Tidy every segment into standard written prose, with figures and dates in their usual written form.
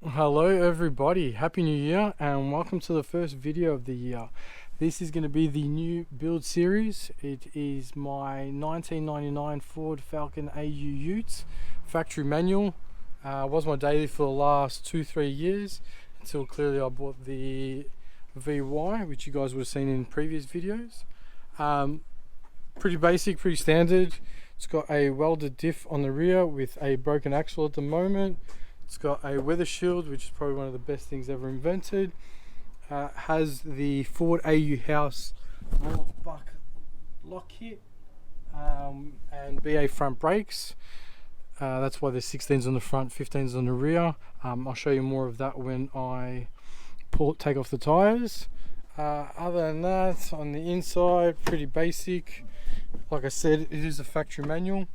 Hello everybody, Happy New Year and welcome to the first video of the year. This is going to be the new build series. It is my 1999 Ford Falcon AU Ute, factory manual. Was my daily for the last 2-3 years until clearly I bought the VY, which you guys would have seen in previous videos. Pretty basic, pretty standard. It's got a welded diff on the rear with a broken axle at the moment. It's got a weather shield, which is probably one of the best things ever invented. Has the Ford AU House buck lock kit and BA front brakes. That's why there's 16s on the front, 15s on the rear. I'll show you more of that when I take off the tires. Other than that, on the inside, pretty basic. Like I said, it is a factory manual,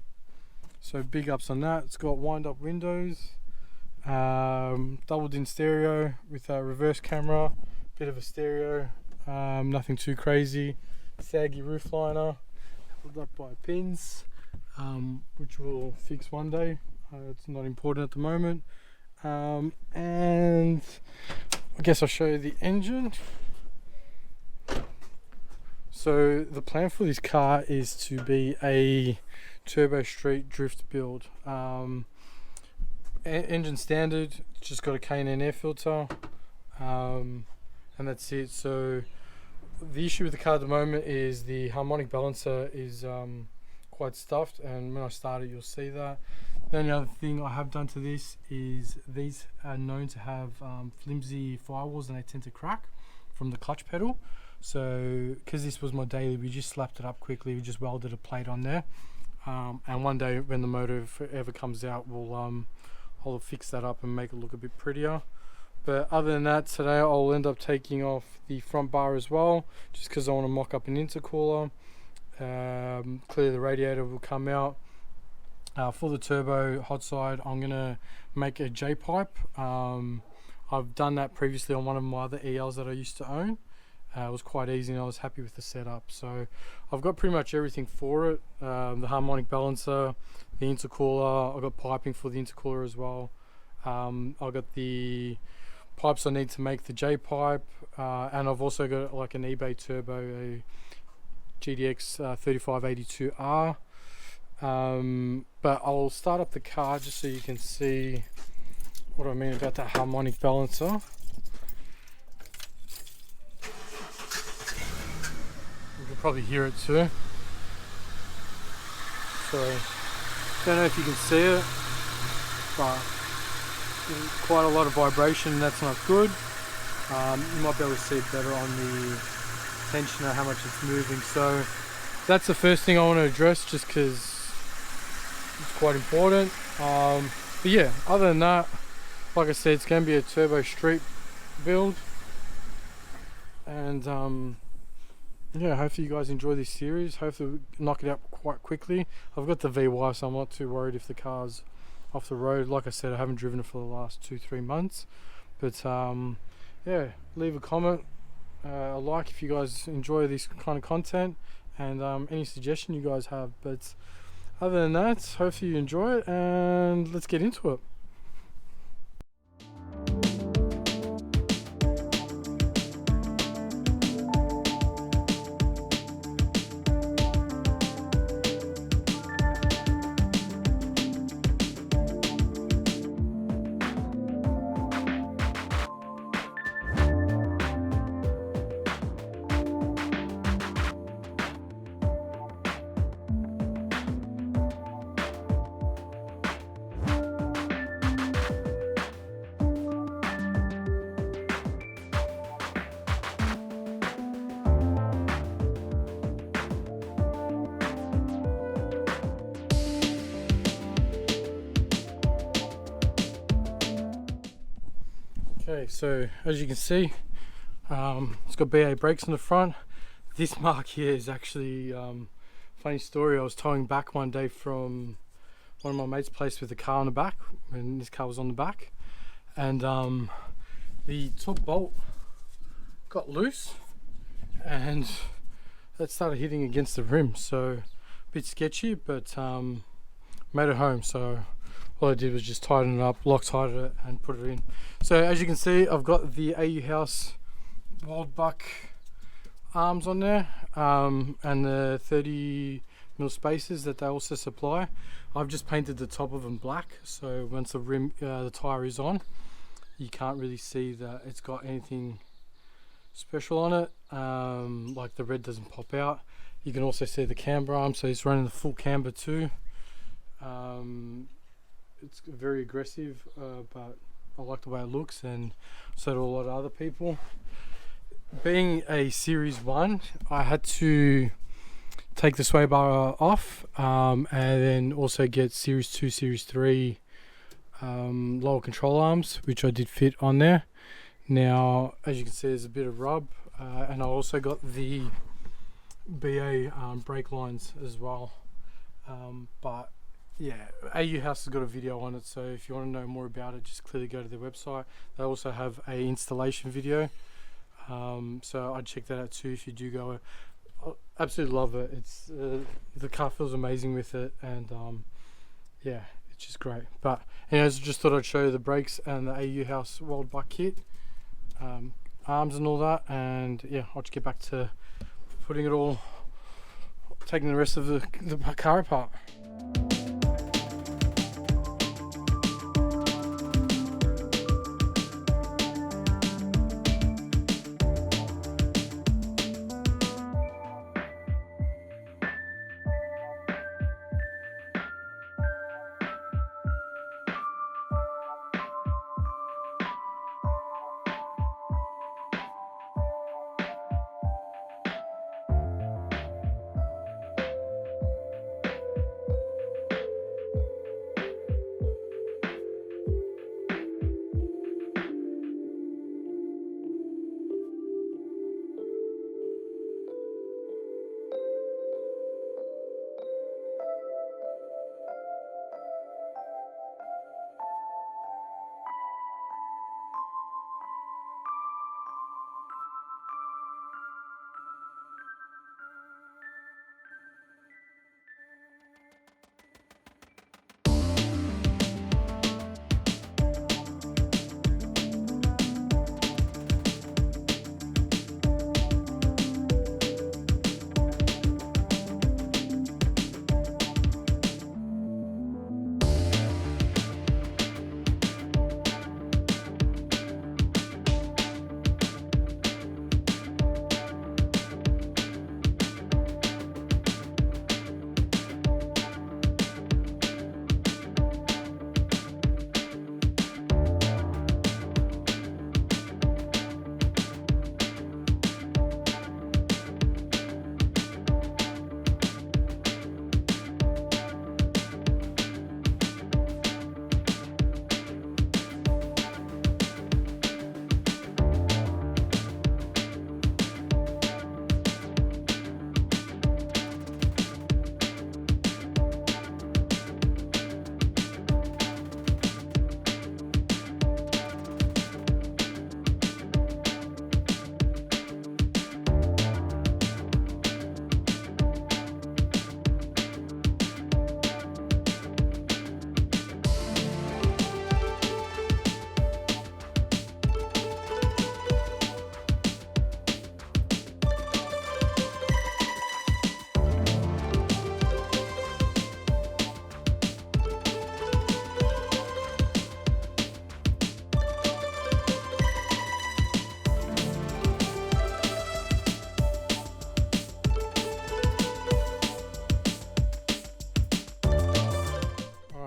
so big ups on that. It's got wind-up windows. Doubled in stereo with a reverse camera, bit of a stereo, nothing too crazy. Saggy roof liner held up by pins, which we'll fix one day. It's not important at the moment. And I guess I'll show you the engine. So the plan for this car is to be a turbo street drift build. Engine standard, just got a K&N air filter, and that's it. So the issue with the car at the moment is the harmonic balancer is quite stuffed, and when I start it you'll see that. The only other thing I have done to this is these are known to have flimsy firewalls, and they tend to crack from the clutch pedal. So because this was my daily, we just slapped it up quickly. We just welded a plate on there, and one day when the motor ever comes out, I'll fix that up and make it look a bit prettier. But other than that, today I'll end up taking off the front bar as well, just because I want to mock up an intercooler. Clearly the radiator will come out. For the turbo hot side, I'm going to make a J-pipe. I've done that previously on one of my other ELs that I used to own. It was quite easy and I was happy with the setup. So I've got pretty much everything for it. The harmonic balancer, the intercooler, I've got piping for the intercooler as well. I've got the pipes I need to make the J-pipe, and I've also got like an eBay turbo, a GDX 3582R. But I'll start up the car just so you can see what I mean about that harmonic balancer. You can probably hear it too. So don't know if you can see it, but there's quite a lot of vibration, and that's not good. You might be able to see it better on the tensioner, how much it's moving. So that's the first thing I want to address, just because it's quite important. But yeah, other than that, like I said, it's going to be a turbo street build, and yeah, hopefully you guys enjoy this series. Hopefully we knock it out quite quickly. I've got the VY, so I'm not too worried if the car's off the road. Like I said, I haven't driven it for the last 2-3 months. But yeah, leave a comment, a like if you guys enjoy this kind of content, and any suggestion you guys have. But other than that, hopefully you enjoy it, and let's get into it. Okay, so as you can see, it's got BA brakes on the front. This mark here is actually funny story. I was towing back one day from one of my mates' place with the car on the back, and this car was on the back, and the top bolt got loose and that started hitting against the rim. So a bit sketchy, but made it home. So all I did was just tighten it up, Loctite it and put it in. So as you can see, I've got the AU House Wild Buck arms on there, and the 30mm spacers that they also supply. I've just painted the top of them black, so once the tire is on, you can't really see that it's got anything special on it. Like the red doesn't pop out. You can also see the camber arm, so it's running the full camber too. It's very aggressive, but I like the way it looks, and so do a lot of other people. Being a Series 1, I had to take the sway bar off, and then also get Series 2, Series 3 lower control arms, which I did fit on there. Now, as you can see, there's a bit of rub, and I also got the BA brake lines as well. But yeah, AU House has got a video on it, so if you want to know more about it, just clearly go to their website. They also have a installation video, so I'd check that out too if you do go. I absolutely love it. It's the car feels amazing with it, and yeah, it's just great. But anyways, just thought I'd show you the brakes and the AU House Wild Buck kit, arms and all that, and yeah, I'll just get back to putting it all, taking the rest of the car apart.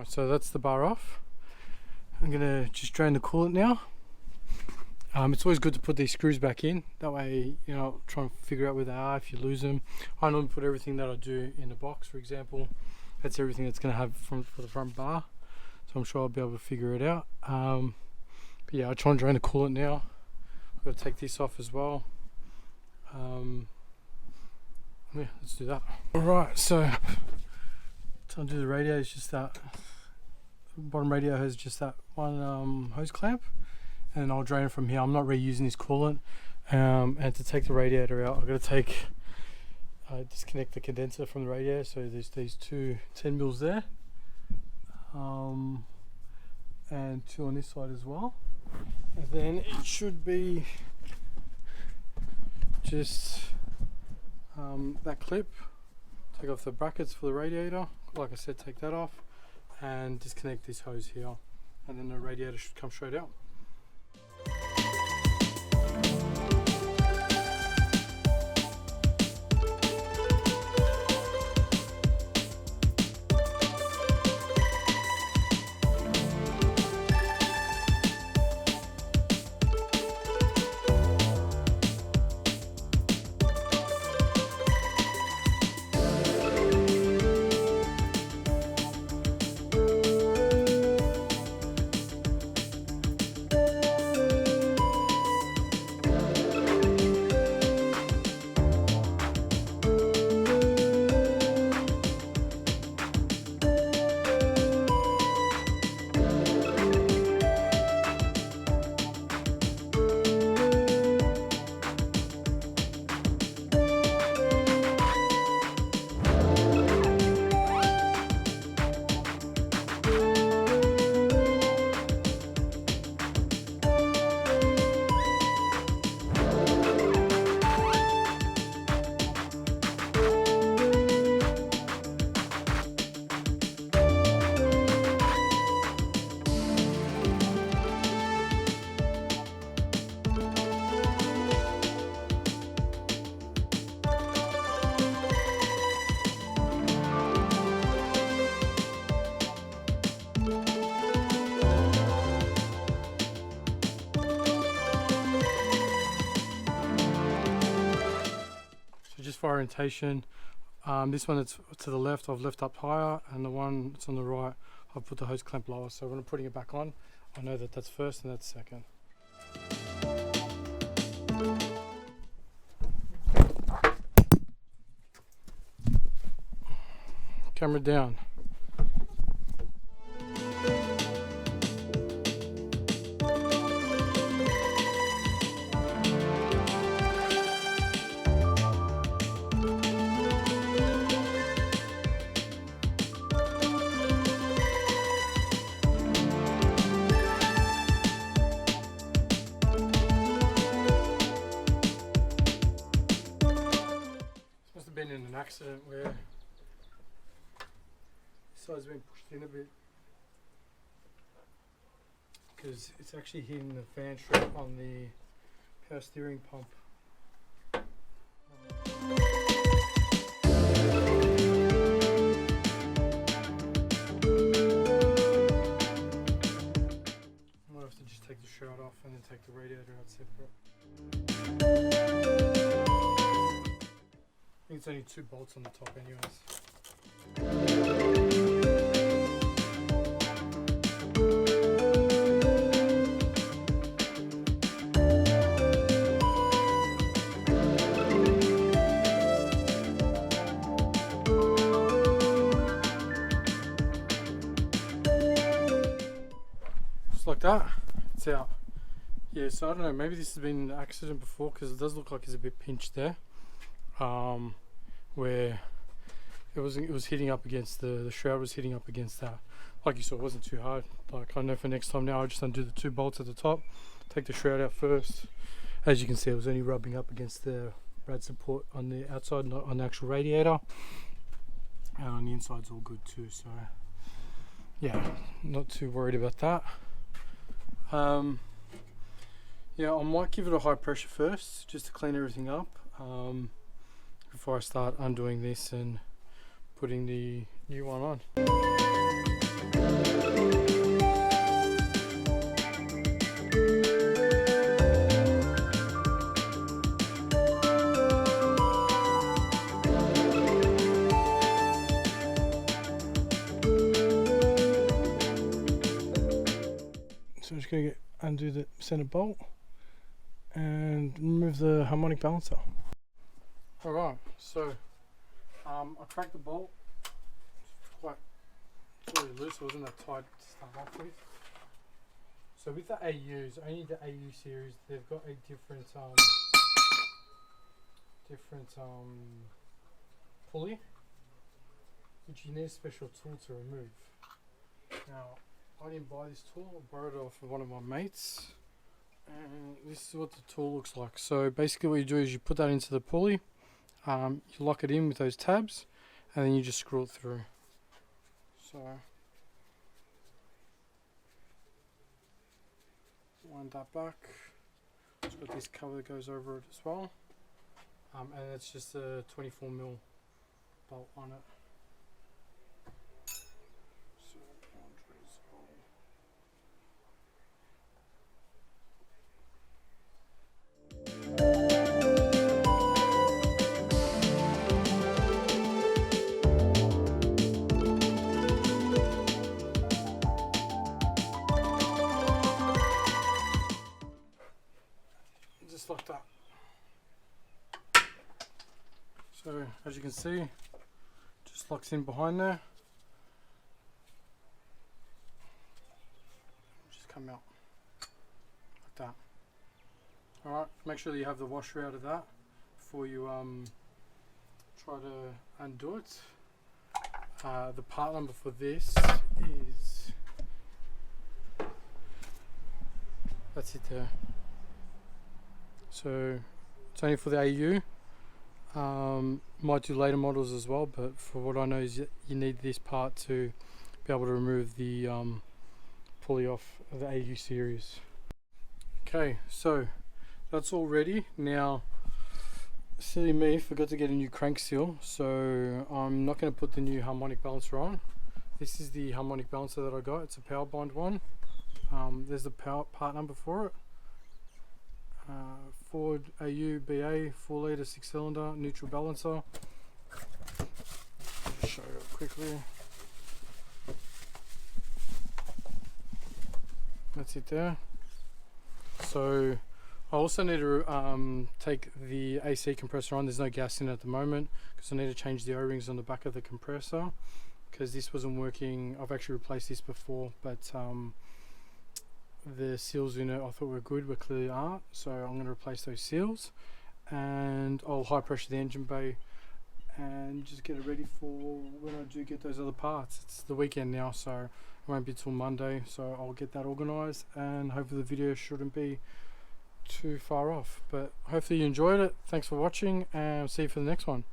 So that's the bar off. I'm gonna just drain the coolant now. It's always good to put these screws back in, that way, you know, try and figure out where they are if you lose them. I normally put everything that I do in a box, for example. That's everything that's gonna have for the front bar, so I'm sure I'll be able to figure it out. But yeah, I'll try and drain the coolant now. I've got to take this off as well. Yeah, let's do that. Alright, so to undo the radio is just that. The bottom radio has just that one hose clamp, and I'll drain it from here. I'm not reusing this coolant, and to take the radiator out, I've got to disconnect the condenser from the radiator. So there's these two 10 mils there, and 2 on this side as well. And then it should be just that clip. Take off the brackets for the radiator, like I said, take that off and disconnect this hose here, and then the radiator should come straight out. Just for orientation, this one that's to the left I've left up higher, and the one that's on the right I've put the hose clamp lower. So when I'm putting it back on, I know that that's first and that's second. Camera down. Been in an accident where this side's been pushed in a bit because it's actually hitting the fan strap on the power steering pump. I might have to just take the shroud off and then take the radiator out separate. I think it's only 2 bolts on the top anyways. Just like that, it's out. Yeah, so I don't know, maybe this has been an accident before because it does look like it's a bit pinched there. Where it was hitting up against the shroud was hitting up against that. Like you saw, it wasn't too hard. Like I know for next time now, I'll just undo the 2 bolts at the top, take the shroud out first. As you can see, it was only rubbing up against the rad support on the outside, not on the actual radiator. And on the inside's all good too, so yeah, not too worried about that. Yeah, I might give it a high pressure first, just to clean everything up. Before I start undoing this and putting the new one on. So I'm just going to undo the center bolt and remove the harmonic balancer. Alright, so I cracked the bolt. It's really loose, it wasn't that tight to start off with. So with the AUs, only the AU series, they've got a different pulley, which you need a special tool to remove. Now, I didn't buy this tool, I borrowed it off of one of my mates. And this is what the tool looks like. So basically what you do is you put that into the pulley, you lock it in with those tabs, and then you just screw it through. So wind that back. It's got this cover that goes over it as well, and it's just a 24mm bolt on it. So just like that. So as you can see, just locks in behind there. Just come out like that. Alright, make sure that you have the washer out of that before you try to undo it. The part number for this is, that's it there. So it's only for the AU. Might do later models as well, but for what I know is you need this part to be able to remove the pulley off of the AU series. Okay, so that's all ready. Now, silly me, forgot to get a new crank seal, so I'm not going to put the new harmonic balancer on. This is the harmonic balancer that I got. It's a power bind one. There's the part number for it. Ford AU BA 4 litre 6 cylinder neutral balancer. Show you quickly. That's it there. So I also need to take the AC compressor on. There's no gas in it at the moment because I need to change the O-rings on the back of the compressor because this wasn't working. I've actually replaced this before, but the seals in it I thought were good, but clearly aren't, so I'm going to replace those seals, and I'll high pressure the engine bay and just get it ready for when I do get those other parts. It's the weekend now, so it won't be till Monday, so I'll get that organised, and hopefully the video shouldn't be too far off. But hopefully you enjoyed it. Thanks for watching, and I'll see you for the next one.